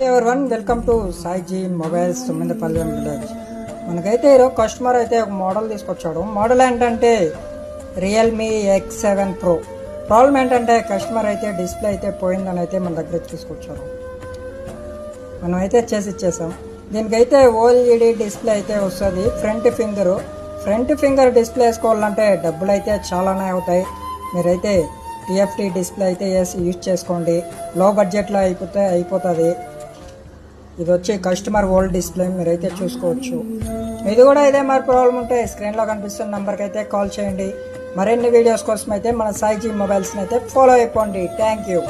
Everyone welcome to Saiji mobiles Tummindapalli village. మనకైతే ఈరోజు customer అయితే ఒక మోడల్ తీసుకొచ్చాడు. మోడల్ ఏంటంటే రియల్మీ X7 Pro. ప్రాబ్లం ఏంటంటే కస్టమర్ అయితే డిస్ప్లే అయితే పోయిందని అయితే మన దగ్గర తీసుకొచ్చారు. మనం అయితే చేసి ఇచ్చేసాం. దీనికైతే OLED డిస్ప్లే అయితే వస్తుంది. ఫ్రంట్ ఫింగర్ డిస్ప్లే వేసుకోవాలంటే డబ్బులు అయితే చాలానే అవుతాయి. మీరైతే TFT డిస్ప్లే అయితే యూజ్ చేసుకోండి. లో బడ్జెట్లో అయిపోతుంది. ఇది వచ్చి కస్టమర్ ఓల్డ్ డిస్ప్లే, మీరైతే చూసుకోవచ్చు. ఇది కూడా ఇదే మరి ప్రాబ్లం ఉంటే స్క్రీన్లో కనిపిస్తున్న నెంబర్కి అయితే కాల్ చేయండి. మరిన్ని వీడియోస్ కోసం అయితే మన సాయిజీ మొబైల్స్ని అయితే ఫాలో అయిపోండి. Thank you.